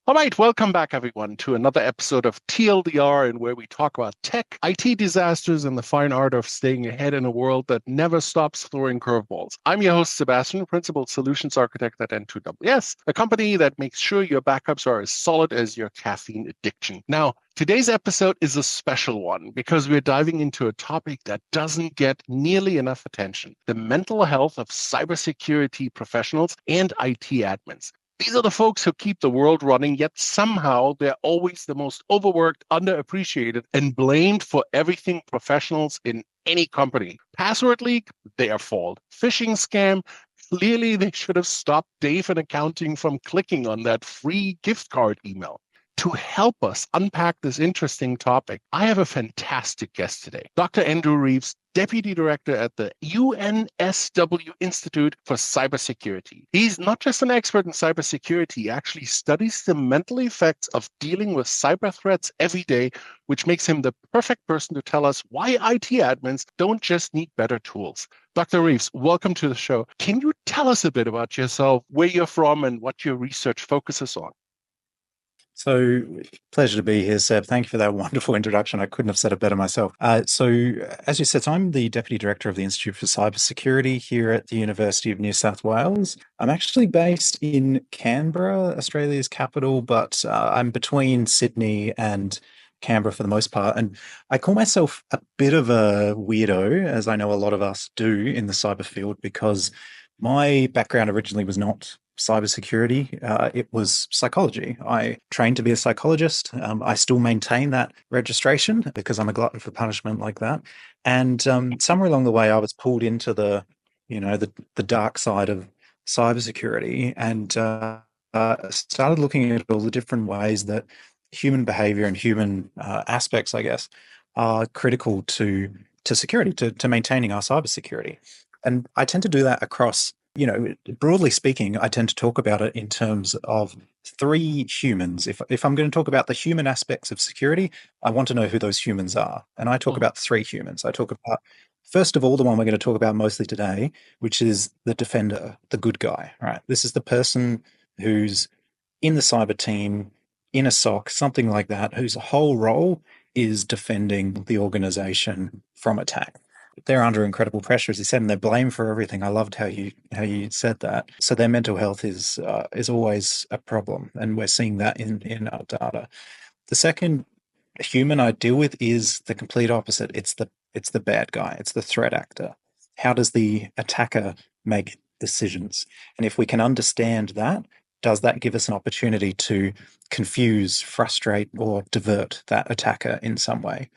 All right, welcome back, everyone, to another episode of TLDR, in where we talk about tech, IT disasters, and the fine art of staying ahead in a world that never stops throwing curveballs. I'm your host, Sebastian, Principal Solutions Architect at N2WS, a company that makes sure your backups are as solid as your caffeine addiction. Now, today's episode is a special one because we're diving into a topic that doesn't get nearly enough attention: the mental health of cybersecurity professionals and IT admins. These are the folks who keep the world running, yet somehow they're always the most overworked, underappreciated, and blamed for everything professionals in any company. Password leak, their fault. Phishing scam, clearly they should have stopped Dave in accounting from clicking on that free gift card email. To help us unpack this interesting topic, I have a fantastic guest today, Dr. Andrew Reeves, Deputy Director at the UNSW Institute for Cybersecurity. He's not just an expert in cybersecurity, he actually studies the mental effects of dealing with cyber threats every day, which makes him the perfect person to tell us why IT admins don't just need better tools. Dr. Reeves, welcome to the show. Can you tell us a bit about yourself, where you're from, and what your research focuses on? So, pleasure to be here, Seb. Thank you for that wonderful introduction. I couldn't have said it better myself. As you said, so I'm the Deputy Director of the Institute for Cybersecurity here at the University of New South Wales. I'm actually based in Canberra, Australia's capital, but I'm between Sydney and Canberra for the most part. And I call myself a bit of a weirdo, as I know a lot of us do in the cyber field, because my background originally was not cybersecurity. It was psychology. I trained to be a psychologist. I still maintain that registration because I'm a glutton for punishment like that. And somewhere along the way, I was pulled into the dark side of cybersecurity and started looking at all the different ways that human behavior and human aspects, I guess, are critical to security, to maintaining our cybersecurity. And I tend to do that across, broadly speaking, I tend to talk about it in terms of three humans. If I'm going to talk about the human aspects of security, I want to know who those humans are. And I talk Mhm. about three humans. I talk about, first of all, the one we're going to talk about mostly today, which is the defender, the good guy, right? This is the person who's in the cyber team, in a SOC, something like that, whose whole role is defending the organization from attack. They're under incredible pressure, as you said, and they're blamed for everything. I loved how you said that. So their mental health is always a problem, and we're seeing that in our data. The second human I deal with is the complete opposite. It's the bad guy. It's the threat actor. How does the attacker make decisions? And if we can understand that, does that give us an opportunity to confuse, frustrate, or divert that attacker in some way?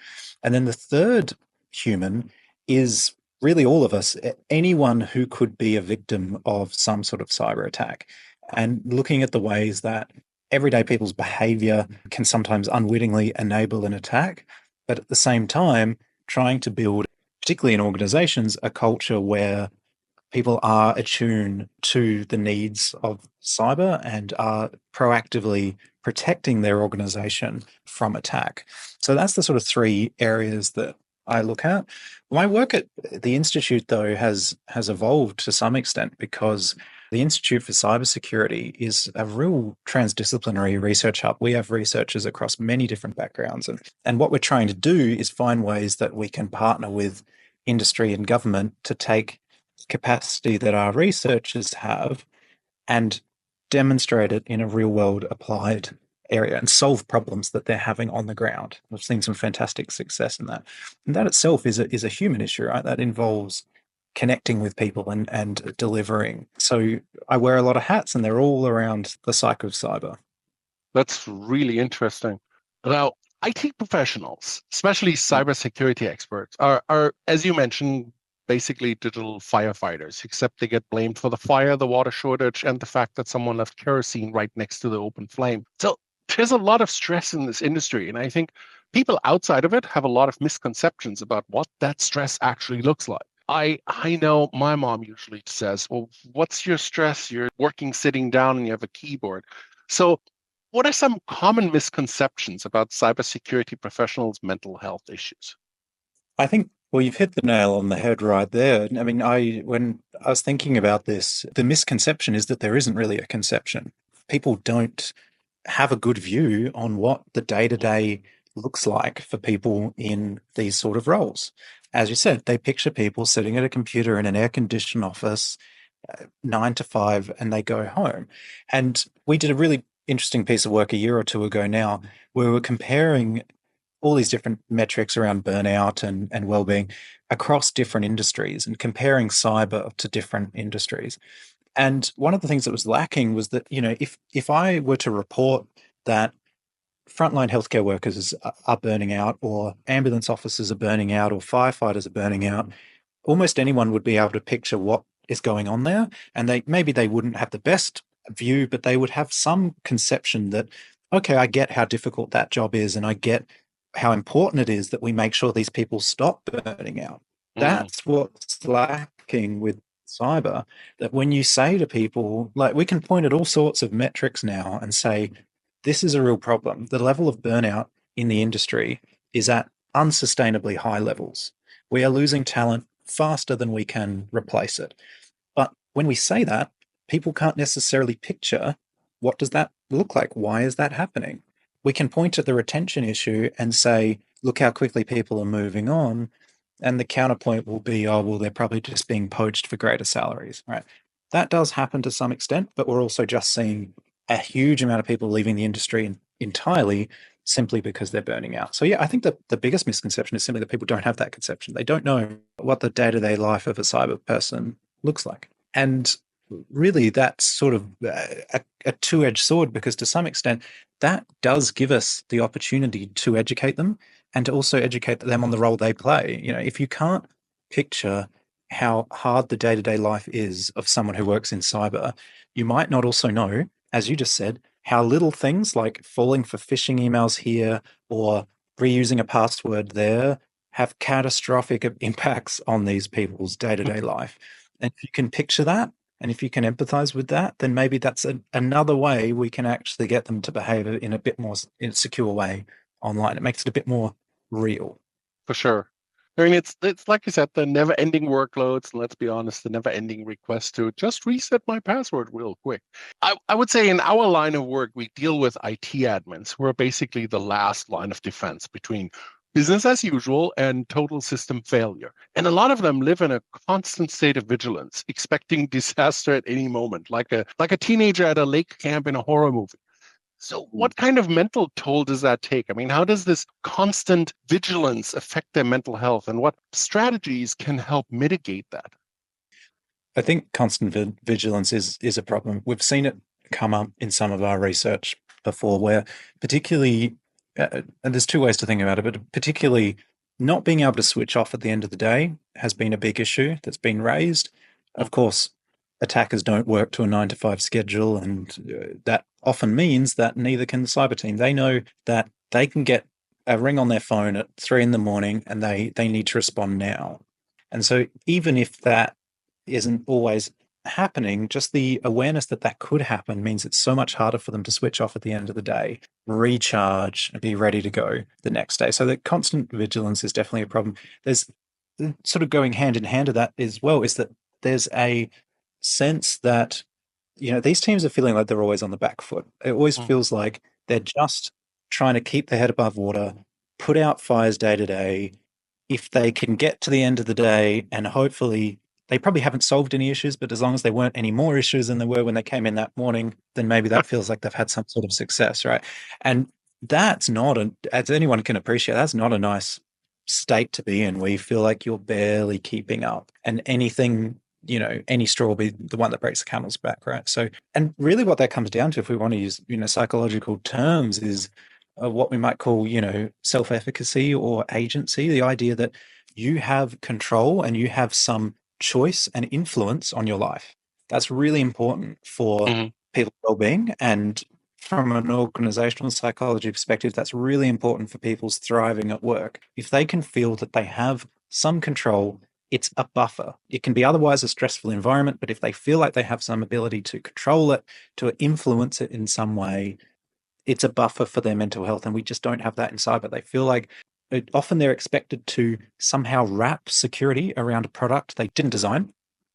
And then the third human is really all of us, anyone who could be a victim of some sort of cyber attack, and looking at the ways that everyday people's behavior can sometimes unwittingly enable an attack, but at the same time, trying to build, particularly in organizations, a culture where people are attuned to the needs of cyber and are proactively protecting their organization from attack. So that's the sort of three areas that I look at. My work at the Institute, though, has evolved to some extent because the Institute for Cybersecurity is a real transdisciplinary research hub. We have researchers across many different backgrounds. And what we're trying to do is find ways that we can partner with industry and government to take capacity that our researchers have and demonstrate it in a real world applied area and solve problems that they're having on the ground. We've seen some fantastic success in that. And that itself is a human issue, right? That involves connecting with people and delivering. So I wear a lot of hats and they're all around the psyche of cyber. That's really interesting. Now, IT professionals, especially cybersecurity experts, are, as you mentioned, basically digital firefighters, except they get blamed for the fire, the water shortage, and the fact that someone left kerosene right next to the open flame. So there's a lot of stress in this industry. And I think people outside of it have a lot of misconceptions about what that stress actually looks like. I know my mom usually says, well, what's your stress? You're working sitting down and you have a keyboard. So what are some common misconceptions about cybersecurity professionals' mental health issues? I think, well, you've hit the nail on the head right there. I mean, when I was thinking about this, the misconception is that there isn't really a conception. People don't have a good view on what the day-to-day looks like for people in these sort of roles. As you said, they picture people sitting at a computer in an air-conditioned office, 9 to 5, and they go home. And we did a really interesting piece of work a year or two ago now, where we were comparing all these different metrics around burnout and well-being across different industries and comparing cyber to different industries. And one of the things that was lacking was that, if I were to report that frontline healthcare workers are burning out, or ambulance officers are burning out, or firefighters are burning out, almost anyone would be able to picture what is going on there. And they wouldn't have the best view, but they would have some conception that, okay, I get how difficult that job is, and I get how important it is that we make sure these people stop burning out. Mm, That's what's lacking with cyber. That when you say to people, like, we can point at all sorts of metrics now and say, this is a real problem. The level of burnout in the industry is at unsustainably high levels. We are losing talent faster than we can replace it. But when we say that, people can't necessarily picture, what does that look like? Why is that happening? We can point at the retention issue and say, look how quickly people are moving on. And the counterpoint will be, oh, well, they're probably just being poached for greater salaries, right? That does happen to some extent, but we're also just seeing a huge amount of people leaving the industry entirely simply because they're burning out. So yeah, I think that the biggest misconception is simply that people don't have that conception. They don't know what the day-to-day life of a cyber person looks like. And really, that's sort of a two-edged sword, because to some extent, that does give us the opportunity to educate them and to also educate them on the role they play. If you can't picture how hard the day-to-day life is of someone who works in cyber, you might not also know, as you just said, how little things like falling for phishing emails here or reusing a password there have catastrophic impacts on these people's day-to-day life. And if you can picture that, and if you can empathize with that, then maybe that's another way we can actually get them to behave in a bit more secure way online. It makes it a bit more real. for sure. I mean, it's like you said, the never-ending workloads. And let's be honest, the never-ending request to just reset my password real quick. I would say in our line of work, we deal with IT admins, who are basically the last line of defense between business as usual and total system failure. And a lot of them live in a constant state of vigilance, expecting disaster at any moment, like a teenager at a lake camp in a horror movie. So, what kind of mental toll does that take? I mean, how does this constant vigilance affect their mental health, and what strategies can help mitigate that? I think constant vigilance is a problem. We've seen it come up in some of our research before, where particularly, and there's two ways to think about it, but particularly not being able to switch off at the end of the day has been a big issue that's been raised. Of course, attackers don't work to a 9 to 5 schedule, and that often means that neither can the cyber team. They know that they can get a ring on their phone at 3 in the morning, and they need to respond now. And so even if that isn't always happening, just the awareness that that could happen means it's so much harder for them to switch off at the end of the day, recharge, and be ready to go the next day. So the constant vigilance is definitely a problem. There's sort of going hand in hand to that as well, is that there's a sense that, these teams are feeling like they're always on the back foot. It always Mm, feels like they're just trying to keep their head above water, put out fires day to day. If they can get to the end of the day, and hopefully they probably haven't solved any issues, but as long as there weren't any more issues than there were when they came in that morning, then maybe that feels like they've had some sort of success, right? And that's not as anyone can appreciate, that's not a nice state to be in, where you feel like you're barely keeping up, and anything, any straw will be the one that breaks the camel's back, right? So, and really what that comes down to, if we want to use, psychological terms, is what we might call, self-efficacy or agency, the idea that you have control and you have some choice and influence on your life. That's really important for mhm. people's well-being, and from an organizational psychology perspective, that's really important for people's thriving at work. If they can feel that they have some control, it's a buffer. It can be otherwise a stressful environment, but if they feel like they have some ability to control it, to influence it in some way, it's a buffer for their mental health. And we just don't have that in cyber. They feel like often they're expected to somehow wrap security around a product they didn't design.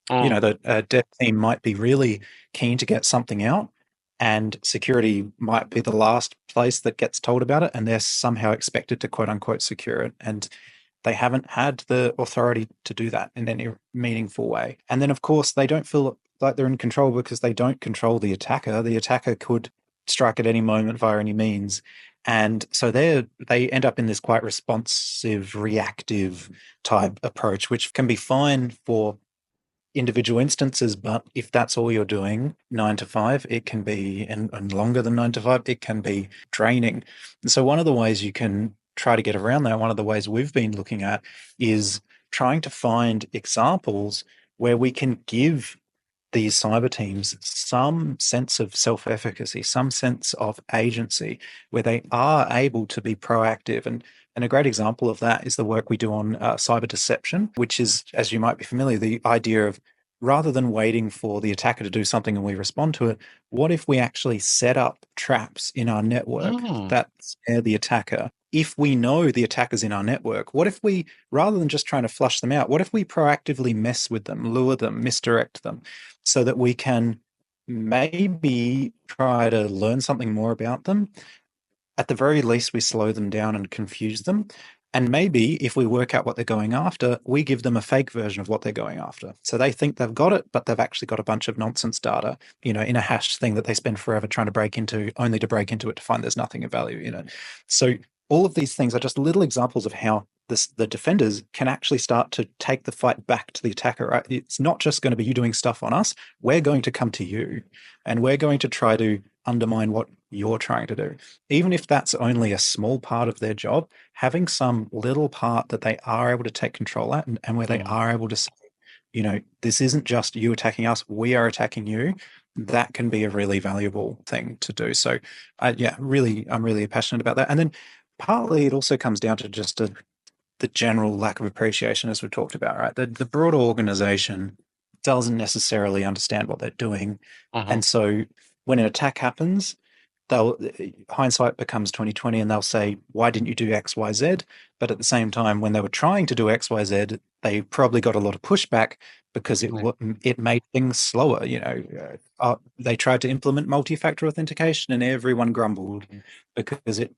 Mm, The dev team might be really keen to get something out, and security might be the last place that gets told about it, and they're somehow expected to quote unquote secure it. And they haven't had the authority to do that in any meaningful way. And then, of course, they don't feel like they're in control because they don't control the attacker. The attacker could strike at any moment via any means. And so they end up in this quite responsive, reactive type approach, which can be fine for individual instances, but if that's all you're doing 9 to 5, it can be, and longer than 9 to 5, it can be draining. And so one of the ways you can try to get around that, one of the ways we've been looking at, is trying to find examples where we can give these cyber teams some sense of self-efficacy, some sense of agency, where they are able to be proactive. And a great example of that is the work we do on cyber deception, which is, as you might be familiar, the idea of, rather than waiting for the attacker to do something and we respond to it, what if we actually set up traps in our network Mm, that scare the attacker? If we know the attacker's in our network, what if we, rather than just trying to flush them out, what if we proactively mess with them, lure them, misdirect them, so that we can maybe try to learn something more about them? At the very least, we slow them down and confuse them. And maybe if we work out what they're going after, we give them a fake version of what they're going after. So they think they've got it, but they've actually got a bunch of nonsense data, in a hashed thing that they spend forever trying to break into, only to break into it to find there's nothing of value. So all of these things are just little examples of how the defenders can actually start to take the fight back to the attacker, right? It's not just going to be you doing stuff on us. We're going to come to you and we're going to try to undermine what you're trying to do. Even if that's only a small part of their job, having some little part that they are able to take control at, and where they mm. are able to say, this isn't just you attacking us, we are attacking you, that can be a really valuable thing to do. So, yeah, really, I'm really passionate about that. And then partly it also comes down to just the general lack of appreciation, as we talked about, right? The broader organization doesn't necessarily understand what they're doing. Mhm. And so when an attack happens, they'll hindsight becomes 2020 and they'll say, why didn't you do XYZ? But at the same time, when they were trying to do XYZ, they probably got a lot of pushback because Yeah. it made things slower. They tried to implement multi-factor authentication and everyone grumbled because it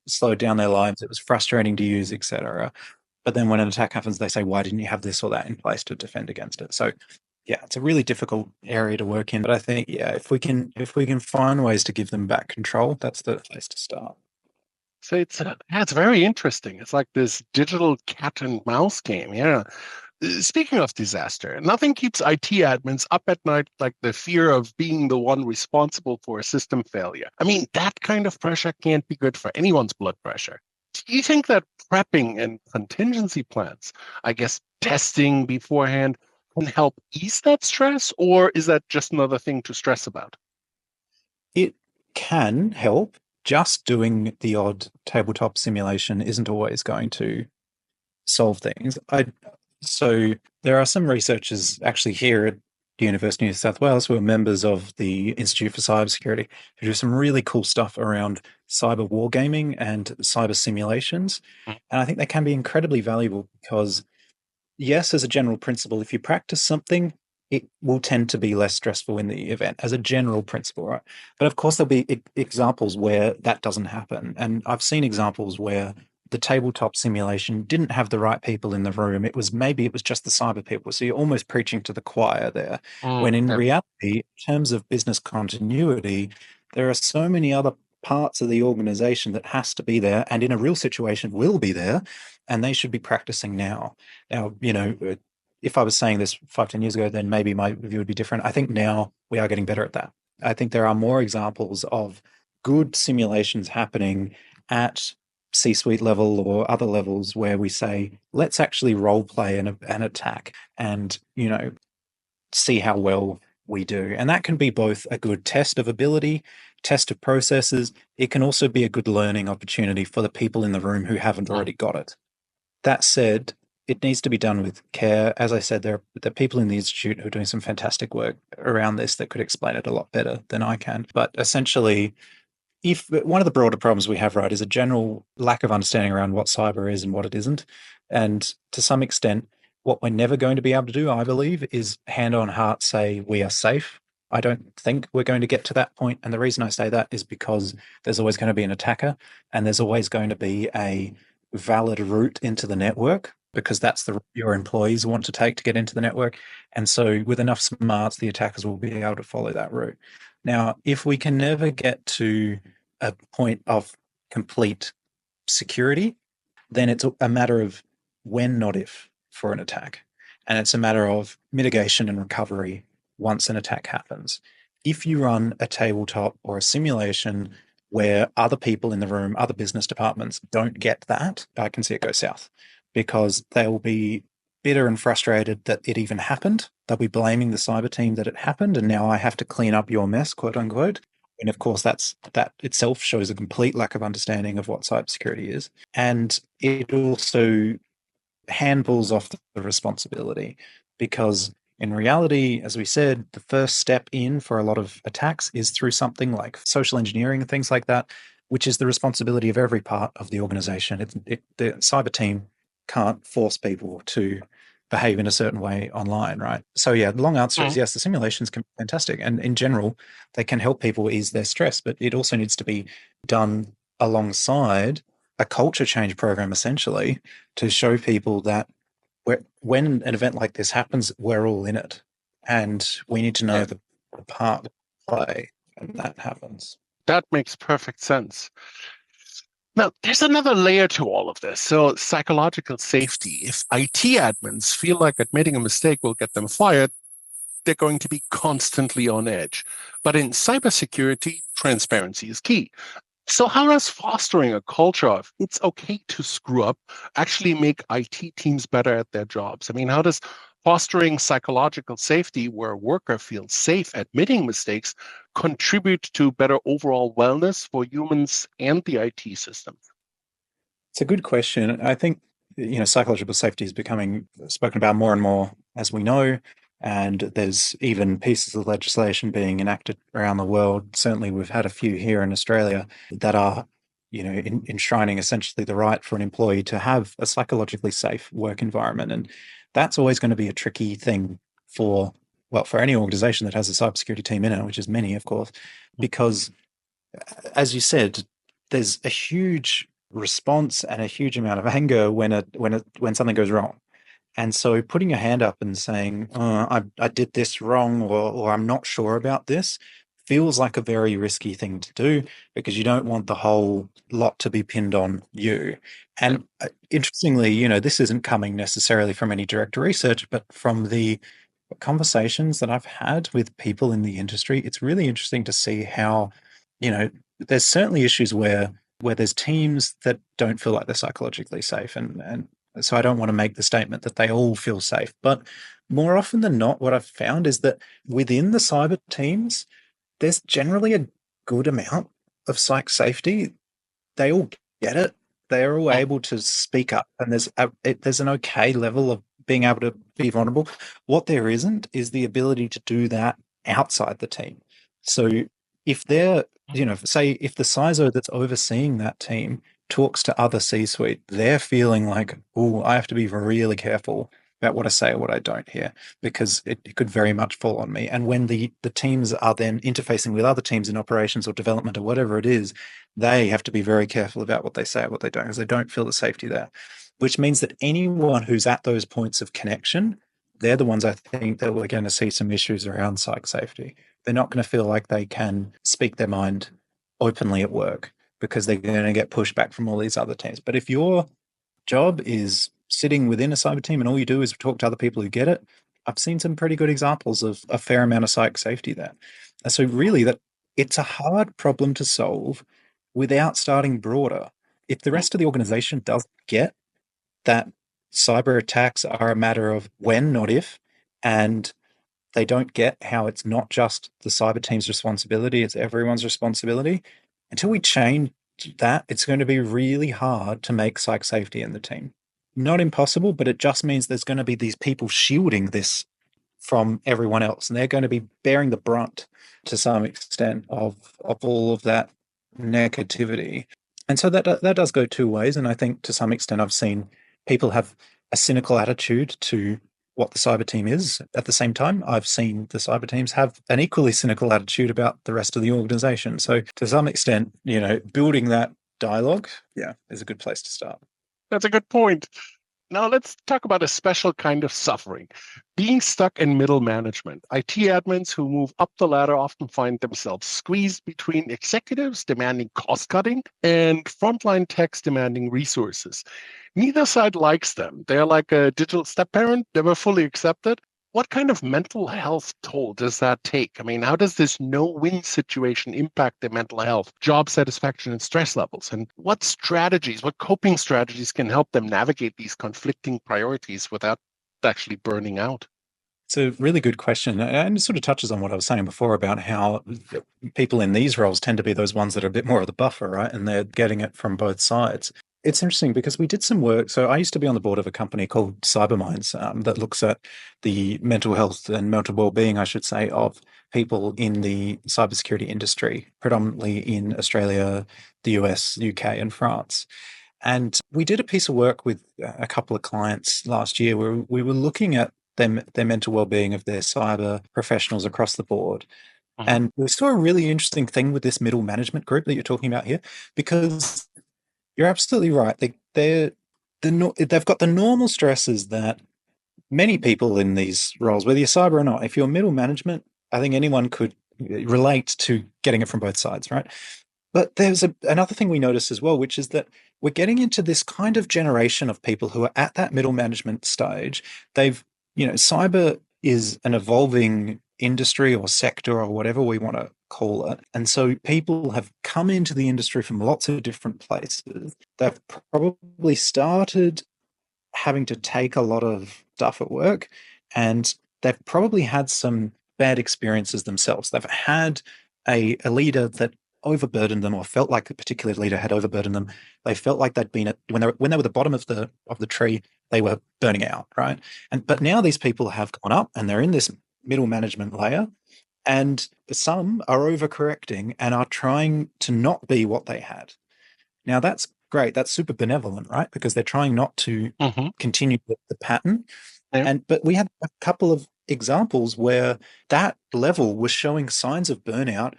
slowed down their lives. It was frustrating to use, etc. But then when an attack happens, they say, why didn't you have this or that in place to defend against it? So yeah, it's a really difficult area to work in. But I think, yeah, if we can find ways to give them back control, that's the place to start. So yeah, it's very interesting. It's like this digital cat and mouse game. Yeah. Speaking of disaster, nothing keeps IT admins up at night like the fear of being the one responsible for a system failure. I mean, that kind of pressure can't be good for anyone's blood pressure. Do you think that prepping and contingency plans, I guess testing beforehand, can help ease that stress, or is that just another thing to stress about? It can help. Just doing the odd tabletop simulation isn't always going to solve things. So there are some researchers actually here at the University of New South Wales who are members of the Institute for Cybersecurity who do some really cool stuff around cyber wargaming and cyber simulations. And I think they can be incredibly valuable because, yes, as a general principle, if you practice something, it will tend to be less stressful in the event as a general principle, right? But of course, there'll be examples where that doesn't happen. And I've seen examples where the tabletop simulation didn't have the right people in the room. Maybe it was just the cyber people. So you're almost preaching to the choir there. When in Yeah. reality, in terms of business continuity, there are so many other parts of the organization that has to be there and in a real situation will be there, and they should be practicing now. Now, if I was saying this 5, 10 years ago, then maybe my view would be different. I think now we are getting better at that. I think there are more examples of good simulations happening at C-suite level or other levels where we say, let's actually role play an attack and, see how well we do. And that can be both a good test of ability, test of processes. It can also be a good learning opportunity for the people in the room who haven't Mm. already got it. That said, it needs to be done with care. As I said, there are people in the Institute who are doing some fantastic work around this that could explain it a lot better than I can. But essentially, if one of the broader problems we have, right, is a general lack of understanding around what cyber is and what it isn't. And to some extent, what we're never going to be able to do, I believe, is hand on heart say we are safe. I don't think we're going to get to that point. And the reason I say that is because there's always going to be an attacker and there's always going to be a valid route into the network because that's the route your employees want to take to get into the network. And so with enough smarts, the attackers will be able to follow that route. Now, if we can never get to a point of complete security, then it's a matter of when, not if, for an attack. And it's a matter of mitigation and recovery once an attack happens. If you run a tabletop or a simulation where other people in the room, other business departments don't get that, I can see it go south because they'll be bitter and frustrated that it even happened. They'll be blaming the cyber team that it happened, and now I have to clean up your mess, quote unquote. And of course, that itself shows a complete lack of understanding of what cybersecurity is. And it also handballs off the responsibility because in reality, as we said, the first step in for a lot of attacks is through something like social engineering and things like that, which is the responsibility of every part of the organization. The cyber team can't force people to behave in a certain way online, right? So yeah, the long answer is yes, the simulations can be fantastic. And in general, they can help people ease their stress, but it also needs to be done alongside a culture change program, essentially, to show people that when an event like this happens, we're all in it. And we need to know the part to play when that happens. That makes perfect sense. Now, there's another layer to all of this. So, psychological safety. If IT admins feel like admitting a mistake will get them fired, they're going to be constantly on edge. But in cybersecurity, transparency is key. So, how does fostering a culture of it's okay to screw up actually make IT teams better at their jobs? I mean, how does fostering psychological safety where a worker feels safe admitting mistakes contribute to better overall wellness for humans and the IT system? It's a good question. I think psychological safety is becoming spoken about more and more as we know, and there's even pieces of legislation being enacted around the world. Certainly, we've had a few here in Australia that are, enshrining essentially the right for an employee to have a psychologically safe work environment, and that's always going to be a tricky thing for any organization that has a cybersecurity team in it, which is many, of course, because as you said, there's a huge response and a huge amount of anger when something goes wrong. And so putting your hand up and saying, I did this wrong or I'm not sure about this feels like a very risky thing to do because you don't want the whole lot to be pinned on you. And interestingly, this isn't coming necessarily from any direct research, but from the conversations that I've had with people in the industry, it's really interesting to see how, there's certainly issues where there's teams that don't feel like they're psychologically safe. And so I don't want to make the statement that they all feel safe. But more often than not, what I've found is that within the cyber teams, there's generally a good amount of psych safety. They all get it. They're all able to speak up, and there's an okay level of being able to be vulnerable. What there isn't is the ability to do that outside the team. So if they're, say if the CISO that's overseeing that team talks to other C-suite, they're feeling like, oh, I have to be really careful about what I say or what I don't here because it could very much fall on me. And when the teams are then interfacing with other teams in operations or development or whatever it is, they have to be very careful about what they say or what they don't because they don't feel the safety there, which means that anyone who's at those points of connection, they're the ones I think that we're going to see some issues around psych safety. They're not going to feel like they can speak their mind openly at work because they're going to get pushback from all these other teams. But if your job is sitting within a cyber team and all you do is talk to other people who get it, I've seen some pretty good examples of a fair amount of psych safety there. And so really that it's a hard problem to solve without starting broader. If the rest of the organization doesn't get that cyber attacks are a matter of when, not if, and they don't get how it's not just the cyber team's responsibility, it's everyone's responsibility. Until we change that, it's going to be really hard to make psych safety in the team. Not impossible, but it just means there's going to be these people shielding this from everyone else, and they're going to be bearing the brunt to some extent of all of that negativity. And so that does go two ways. And I think to some extent I've seen people have a cynical attitude to what the cyber team is. At the same time, I've seen the cyber teams have an equally cynical attitude about the rest of the organization. So to some extent, building that dialogue, yeah, is a good place to start. That's a good point. Now let's talk about a special kind of suffering, being stuck in middle management. IT admins who move up the ladder often find themselves squeezed between executives demanding cost cutting and frontline techs demanding resources. Neither side likes them. They're like a digital step parent, never fully accepted. What kind of mental health toll does that take? I mean, how does this no-win situation impact their mental health, job satisfaction, and stress levels? And what coping strategies can help them navigate these conflicting priorities without actually burning out? It's a really good question. And it sort of touches on what I was saying before about how people in these roles tend to be those ones that are a bit more of the buffer, right? And they're getting it from both sides. It's interesting because we did some work. So I used to be on the board of a company called Cyberminds that looks at the mental health and mental well-being, I should say, of people in the cybersecurity industry, predominantly in Australia, the US, UK, and France. And we did a piece of work with a couple of clients last year where we were looking at their mental well-being of their cyber professionals across the board. Mhm. And we saw a really interesting thing with this middle management group that you're talking about here, because you're absolutely right. They've got the normal stresses that many people in these roles, whether you're cyber or not, if you're middle management, I think anyone could relate to getting it from both sides, right? But there's another thing we notice as well, which is that we're getting into this kind of generation of people who are at that middle management stage. Cyber is an evolving industry or sector or whatever we want to call it. And so people have come into the industry from lots of different places. They've probably started having to take a lot of stuff at work, and they've probably had some bad experiences themselves. They've had a leader that overburdened them, or felt like a particular leader had overburdened them. They felt like they'd been when they were the bottom of the tree, they were burning out, right? But now these people have gone up and they're in this middle management layer, and some are overcorrecting and are trying to not be what they had. Now that's great. That's super benevolent, right? Because they're trying not to Mhm. continue the pattern. Yeah. But we had a couple of examples where that level was showing signs of burnout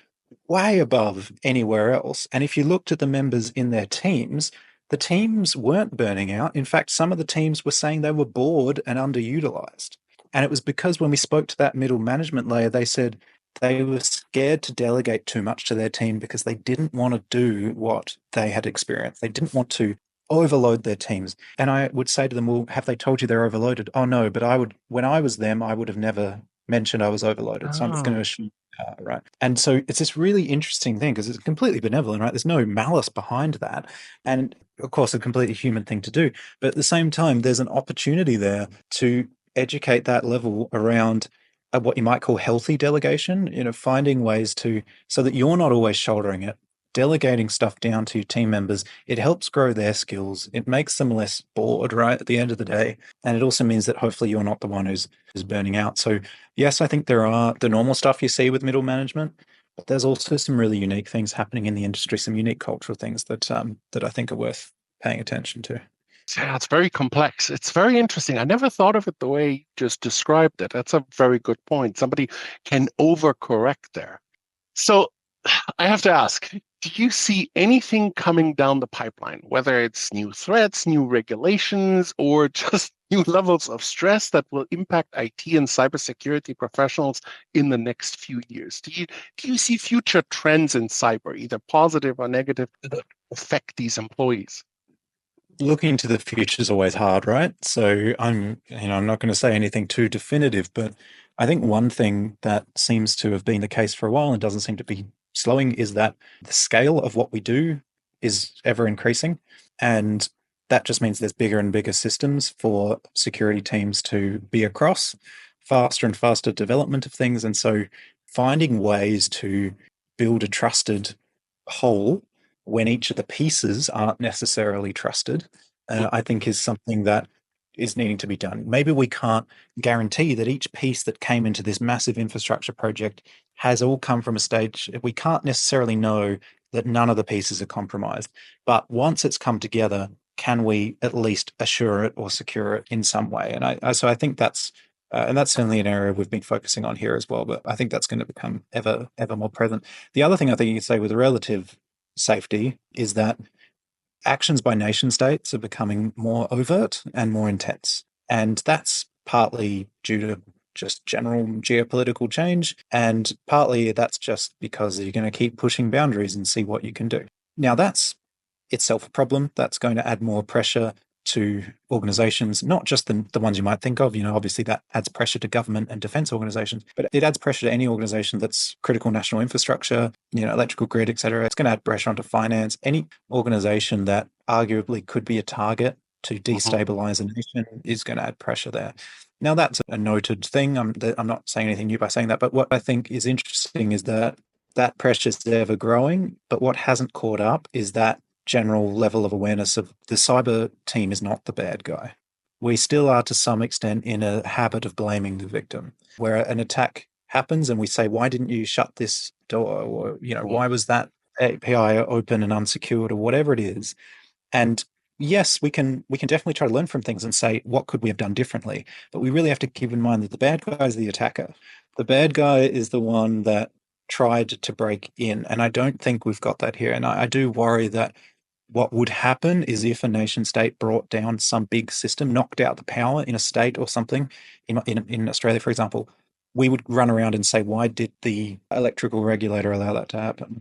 way above anywhere else. And if you looked at the members in their teams, the teams weren't burning out. In fact, some of the teams were saying they were bored and underutilized. And it was because when we spoke to that middle management layer, they said they were scared to delegate too much to their team because they didn't want to do what they had experienced. They didn't want to overload their teams. And I would say to them, well, have they told you they're overloaded? Oh, no, but when I was them, I would have never mentioned I was overloaded. So I'm just going Oh. to assume, right. And so it's this really interesting thing because it's completely benevolent, right? There's no malice behind that. And of course, a completely human thing to do. But at the same time, there's an opportunity there to educate that level around what you might call healthy delegation, finding ways so that you're not always shouldering it, delegating stuff down to team members. It helps grow their skills. It makes them less bored, right, at the end of the day. And it also means that hopefully you're not the one who's burning out. So yes, I think there are the normal stuff you see with middle management, but there's also some really unique things happening in the industry, some unique cultural things that I think are worth paying attention to. Yeah, it's very complex. It's very interesting. I never thought of it the way you just described it. That's a very good point. Somebody can overcorrect there. So I have to ask, do you see anything coming down the pipeline, whether it's new threats, new regulations, or just new levels of stress that will impact IT and cybersecurity professionals in the next few years? Do you see future trends in cyber, either positive or negative, that affect these employees? Looking to the future is always hard, right? So I'm not going to say anything too definitive, but I think one thing that seems to have been the case for a while and doesn't seem to be slowing is that the scale of what we do is ever increasing. And that just means there's bigger and bigger systems for security teams to be across, faster and faster development of things. And so finding ways to build a trusted whole when each of the pieces aren't necessarily trusted, I think is something that is needing to be done. Maybe we can't guarantee that each piece that came into this massive infrastructure project has all come from a stage. We can't necessarily know that none of the pieces are compromised. But once it's come together, can we at least assure it or secure it in some way? And so I think that's And that's certainly an area we've been focusing on here as well. But I think that's going to become ever more present. The other thing I think you can say with relative safety is that actions by nation states are becoming more overt and more intense. And that's partly due to just general geopolitical change. And partly that's just because you're going to keep pushing boundaries and see what you can do. Now, that's itself a problem. That's going to add more pressure to organizations, not just the ones you might think of. Obviously that adds pressure to government and defense organizations, but it adds pressure to any organization that's critical national infrastructure, electrical grid, et cetera. It's going to add pressure onto finance. Any organization that arguably could be a target to destabilize a nation is going to add pressure there. Now, that's a noted thing. I'm not saying anything new by saying that, but what I think is interesting is that pressure is ever growing, but what hasn't caught up is that general level of awareness of the cyber team is not the bad guy. We still are to some extent in a habit of blaming the victim, where an attack happens and we say, why didn't you shut this door? Or, why was that API open and unsecured or whatever it is? And yes, we can definitely try to learn from things and say, what could we have done differently? But we really have to keep in mind that the bad guy is the attacker. The bad guy is the one that tried to break in. And I don't think we've got that here. And I do worry that what would happen is if a nation state brought down some big system, knocked out the power in a state or something, in Australia, for example, we would run around and say, why did the electrical regulator allow that to happen?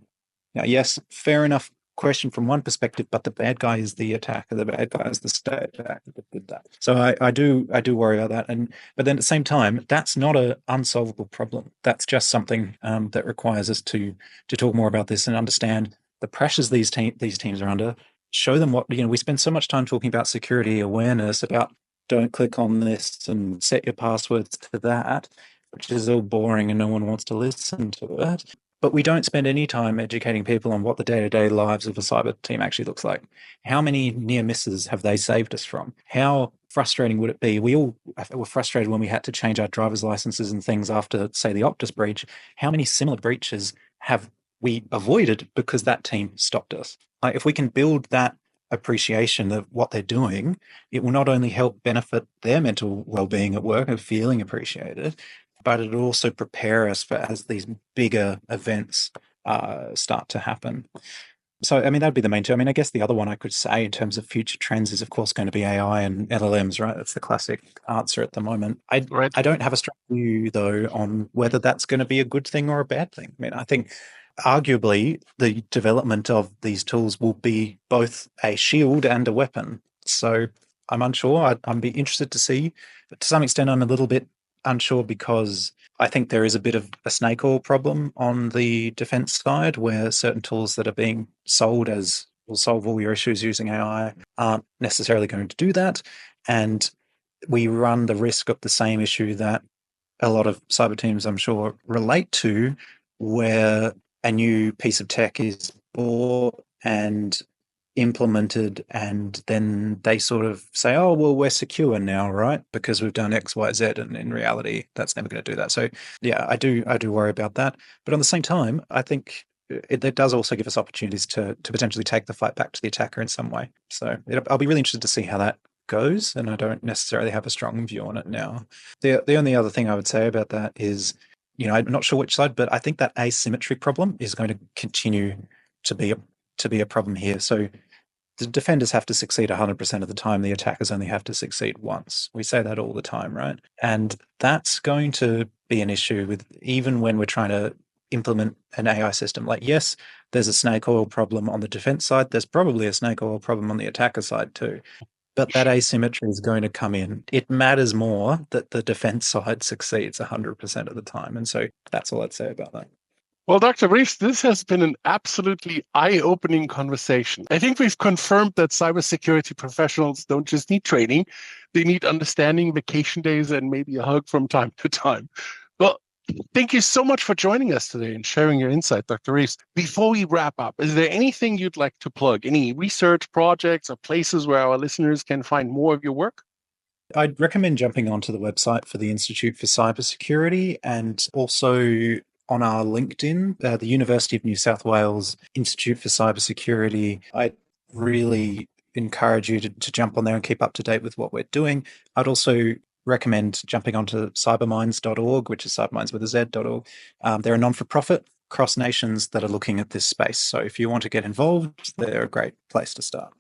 Now, yes, fair enough question from one perspective, but the bad guy is the attacker. The bad guy is the state actor that did that. So I do worry about that. But then at the same time, that's not an unsolvable problem. That's just something that requires us to talk more about this and understand the pressures these teams are under. Show them what we spend so much time talking about security awareness, about don't click on this and set your passwords to that, which is all boring and no one wants to listen to it. But we don't spend any time educating people on what the day-to-day lives of a cyber team actually looks like. How many near misses have they saved us from? How frustrating would it be? We all were frustrated when we had to change our driver's licenses and things after, say, the Optus breach. How many similar breaches have we avoided because that team stopped us? Like, if we can build that appreciation of what they're doing, it will not only help benefit their mental well-being at work of feeling appreciated, but it'll also prepare us for as these bigger events start to happen. So, I mean, that'd be the main two. I mean, I guess the other one I could say in terms of future trends is, of course, going to be AI and LLMs, right? That's the classic answer at the moment. I don't have a strong view, though, on whether that's going to be a good thing or a bad thing. I mean, I think arguably the development of these tools will be both a shield and a weapon. So I'm unsure. I'd be interested to see. But to some extent, I'm a little bit unsure because I think there is a bit of a snake oil problem on the defense side where certain tools that are being sold as will solve all your issues using AI aren't necessarily going to do that. And we run the risk of the same issue that a lot of cyber teams, I'm sure, relate to, where a new piece of tech is bought and implemented, and then they sort of say, oh, well, we're secure now, right? Because we've done X, Y, Z. And in reality, that's never going to do that. So yeah, I do worry about that. But on the same time, I think it does also give us opportunities to potentially take the fight back to the attacker in some way. So I'll be really interested to see how that goes. And I don't necessarily have a strong view on it now. The only other thing I would say about that is, I'm not sure which side, but I think that asymmetry problem is going to continue to be a problem here. So the defenders have to succeed 100% of the time. The attackers only have to succeed once. We say that all the time, right? And that's going to be an issue with even when we're trying to implement an AI system. Like, yes, there's a snake oil problem on the defense side. There's probably a snake oil problem on the attacker side too. But that asymmetry is going to come in. It matters more that the defense side succeeds 100% of the time. And so that's all I'd say about that. Well, Dr. Reeves, this has been an absolutely eye-opening conversation. I think we've confirmed that cybersecurity professionals don't just need training, they need understanding, vacation days, and maybe a hug from time to time. Well, thank you so much for joining us today and sharing your insight, Dr. Reeves. Before we wrap up, is there anything you'd like to plug? Any research projects or places where our listeners can find more of your work? I'd recommend jumping onto the website for the Institute for Cybersecurity and also on our LinkedIn, the University of New South Wales Institute for Cybersecurity. I really encourage you to jump on there and keep up to date with what we're doing. I'd also recommend jumping onto cyberminds.org, which is cyberminds with a Z.org. They're a non-for-profit cross nations that are looking at this space. So if you want to get involved, they're a great place to start.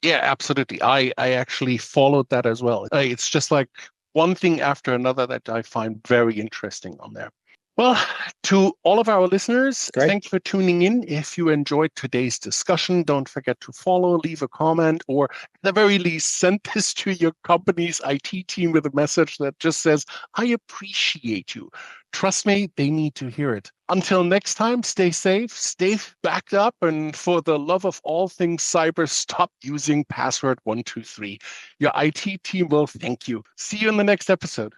Yeah, absolutely. I actually followed that as well. It's just like one thing after another that I find very interesting on there. Well, to all of our listeners, Great. thank you for tuning in. If you enjoyed today's discussion, don't forget to follow, leave a comment, or at the very least, send this to your company's IT team with a message that just says, I appreciate you. Trust me, they need to hear it. Until next time, stay safe, stay backed up, and for the love of all things cyber, stop using password 123. Your IT team will thank you. See you in the next episode.